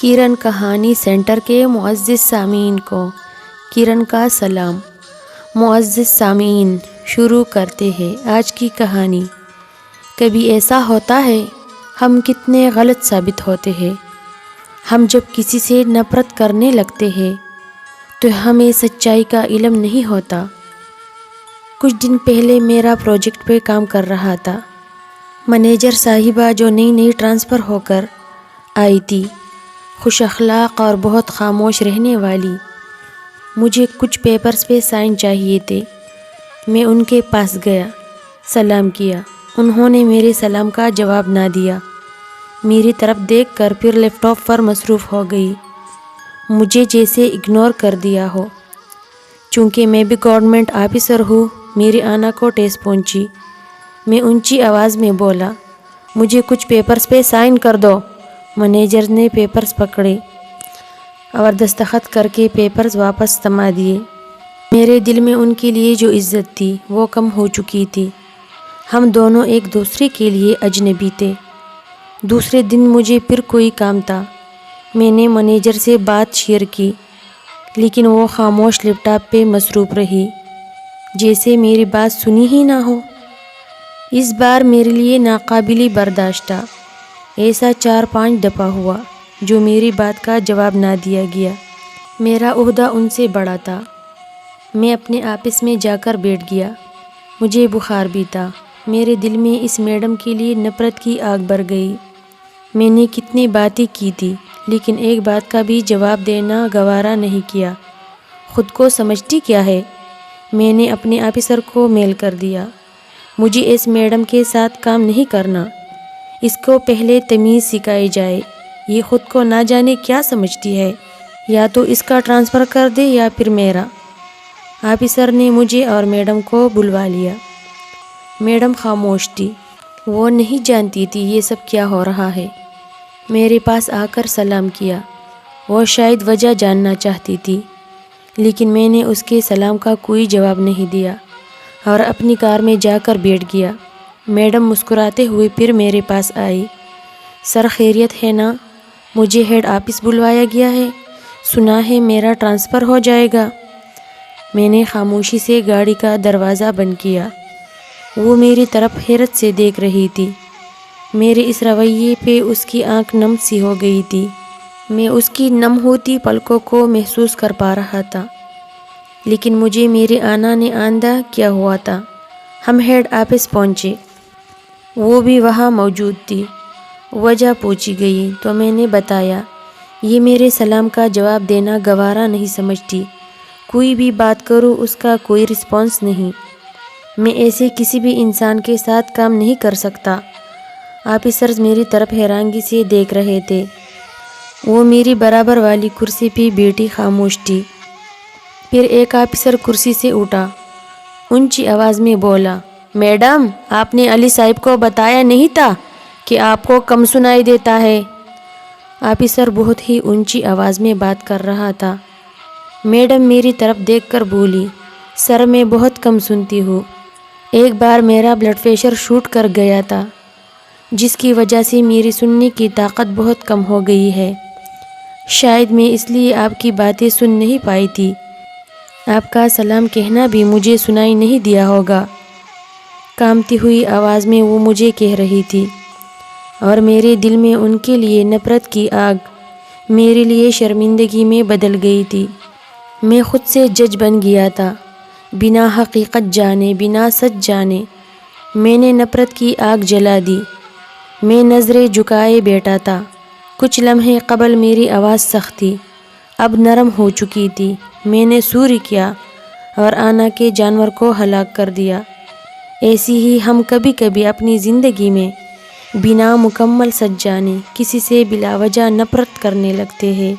کرن کہانی سینٹر کے معزز سامعین کو کرن کا سلام۔ معزز سامعین، شروع کرتے ہیں آج کی کہانی۔ کبھی ایسا ہوتا ہے ہم کتنے غلط ثابت ہوتے ہیں۔ ہم جب کسی سے نفرت کرنے لگتے ہیں تو ہمیں سچائی کا علم نہیں ہوتا۔ کچھ دن پہلے میرا پروجیکٹ پہ کام کر رہا تھا۔ مینیجر صاحبہ جو نئی ٹرانسفر ہو کر آئی تھی، خوش اخلاق اور بہت خاموش رہنے والی، مجھے کچھ پیپرز پہ سائن چاہیے تھے۔ میں ان کے پاس گیا، سلام کیا۔ انہوں نے میرے سلام کا جواب نہ دیا۔ میری طرف دیکھ کر پھر لیپ ٹاپ پر مصروف ہو گئی، مجھے جیسے اگنور کر دیا ہو۔ چونکہ میں بھی گورنمنٹ آفیسر ہوں، میری آنا کو ٹھیس پہنچی۔ میں اونچی آواز میں بولا، مجھے کچھ پیپرز پہ سائن کر دو۔ مینیجر نے پیپرز پکڑے اور دستخط کر کے پیپرز واپس تھما دیے۔ میرے دل میں ان کے لیے جو عزت تھی وہ کم ہو چکی تھی۔ ہم دونوں ایک دوسرے کے لیے اجنبی تھے۔ دوسرے دن مجھے پھر کوئی کام تھا۔ میں نے مینیجر سے بات شیئر کی، لیکن وہ خاموش لیپ ٹاپ پہ مصروف رہی، جیسے میری بات سنی ہی نہ ہو۔ اس بار میرے لیے ناقابل برداشت تھا۔ ایسا 4-5 دفعہ ہوا جو میری بات کا جواب نہ دیا گیا۔ میرا عہدہ ان سے بڑا تھا۔ میں اپنے آفس میں جا کر بیٹھ گیا۔ مجھے بخار بھی تھا۔ میرے دل میں اس میڈم کے لیے نفرت کی آگ بھر گئی۔ میں نے کتنی باتیں کی تھی، لیکن ایک بات کا بھی جواب دینا گوارا نہیں کیا۔ خود کو سمجھتی کیا ہے؟ میں نے اپنے آفیسر کو میل کر دیا، مجھے اس میڈم کے ساتھ کام نہیں کرنا۔ اس کو پہلے تمیز سکھائی جائے۔ یہ خود کو نہ جانے کیا سمجھتی ہے۔ یا تو اس کا ٹرانسفر کر دے یا پھر میرا۔ آفیسر نے مجھے اور میڈم کو بلوا لیا۔ میڈم خاموش تھی۔ وہ نہیں جانتی تھی یہ سب کیا ہو رہا ہے۔ میرے پاس آ کر سلام کیا۔ وہ شاید وجہ جاننا چاہتی تھی، لیکن میں نے اس کے سلام کا کوئی جواب نہیں دیا اور اپنی کار میں جا کر بیٹھ گیا۔ میڈم مسکراتے ہوئے پھر میرے پاس آئی۔ سر خیریت ہے نا؟ مجھے ہیڈ آفس بلوایا گیا ہے، سنا ہے میرا ٹرانسفر ہو جائے گا۔ میں نے خاموشی سے گاڑی کا دروازہ بند کیا۔ وہ میری طرف حیرت سے دیکھ رہی تھی۔ میرے اس رویے پہ اس کی آنکھ نم سی ہو گئی تھی۔ میں اس کی نم ہوتی پلکوں کو محسوس کر پا رہا تھا، لیکن مجھے میرے آنا نے آندھا کیا ہوا تھا۔ ہم ہیڈ آفس پہنچے۔ وہ بھی وہاں موجود تھی۔ وجہ پوچھی گئی تو میں نے بتایا، یہ میرے سلام کا جواب دینا گوارا نہیں سمجھتی۔ کوئی بھی بات کروں اس کا کوئی رسپانس نہیں۔ میں ایسے کسی بھی انسان کے ساتھ کام نہیں کر سکتا۔ آفیسرز میری طرف حیرانگی سے دیکھ رہے تھے۔ وہ میری برابر والی کرسی پہ بیٹھی خاموش تھی۔ پھر ایک آفیسر کرسی سے اٹھا، اونچی آواز میں بولا، میڈم، آپ نے علی صاحب کو بتایا نہیں تھا کہ آپ کو کم سنائی دیتا ہے؟ آفیسر بہت ہی اونچی آواز میں بات کر رہا تھا۔ میڈم میری طرف دیکھ کر بولی، سر میں بہت کم سنتی ہوں۔ ایک بار میرا بلڈ پریشر شوٹ کر گیا تھا، جس کی وجہ سے میری سننے کی طاقت بہت کم ہو گئی ہے۔ شاید میں اس لیے آپ کی باتیں سن نہیں پائی تھی۔ آپ کا سلام کہنا بھی مجھے سنائی نہیں دیا ہوگا۔ کانپتی ہوئی آواز میں وہ مجھے کہہ رہی تھی، اور میرے دل میں ان کے لیے نفرت کی آگ میرے لیے شرمندگی میں بدل گئی تھی۔ میں خود سے جج بن گیا تھا، بنا حقیقت جانے، بنا سچ جانے۔ میں نے نفرت کی آگ جلا دی۔ میں نظریں جھکائے بیٹھا تھا۔ کچھ لمحے قبل میری آواز سخت تھی، اب نرم ہو چکی تھی۔ میں نے سوری کیا اور آنا کے جانور کو ہلاک کر دیا۔ ایسی ہی ہم کبھی کبھی اپنی زندگی میں بنا مکمل سچ جانے کسی سے بلا وجہ نفرت کرنے لگتے ہیں،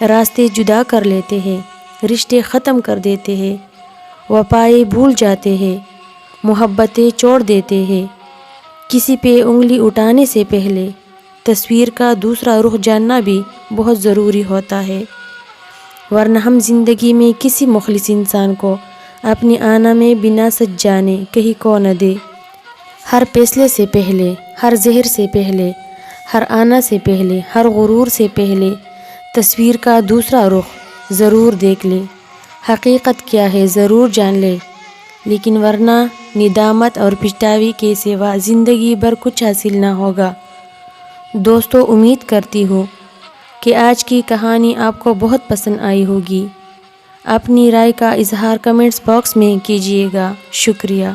راستے جدا کر لیتے ہیں، رشتے ختم کر دیتے ہیں، وفائیں بھول جاتے ہیں، محبتیں چھوڑ دیتے ہیں۔ کسی پہ انگلی اٹھانے سے پہلے تصویر کا دوسرا رخ جاننا بھی بہت ضروری ہوتا ہے، ورنہ ہم زندگی میں کسی مخلص انسان کو اپنے آنا میں بنا سچ جانے کہیں کو نہ دے۔ ہر فیصلے سے پہلے، ہر زہر سے پہلے، ہر آنا سے پہلے، ہر غرور سے پہلے تصویر کا دوسرا رخ ضرور دیکھ لے۔ حقیقت کیا ہے ضرور جان لے، لیکن ورنہ ندامت اور پچھتاوی کے سوا زندگی بھر کچھ حاصل نہ ہوگا۔ دوستو، امید کرتی ہوں کہ آج کی کہانی آپ کو بہت پسند آئی ہوگی۔ اپنی رائے کا اظہار کمنٹس باکس میں کیجیے گا۔ شکریہ۔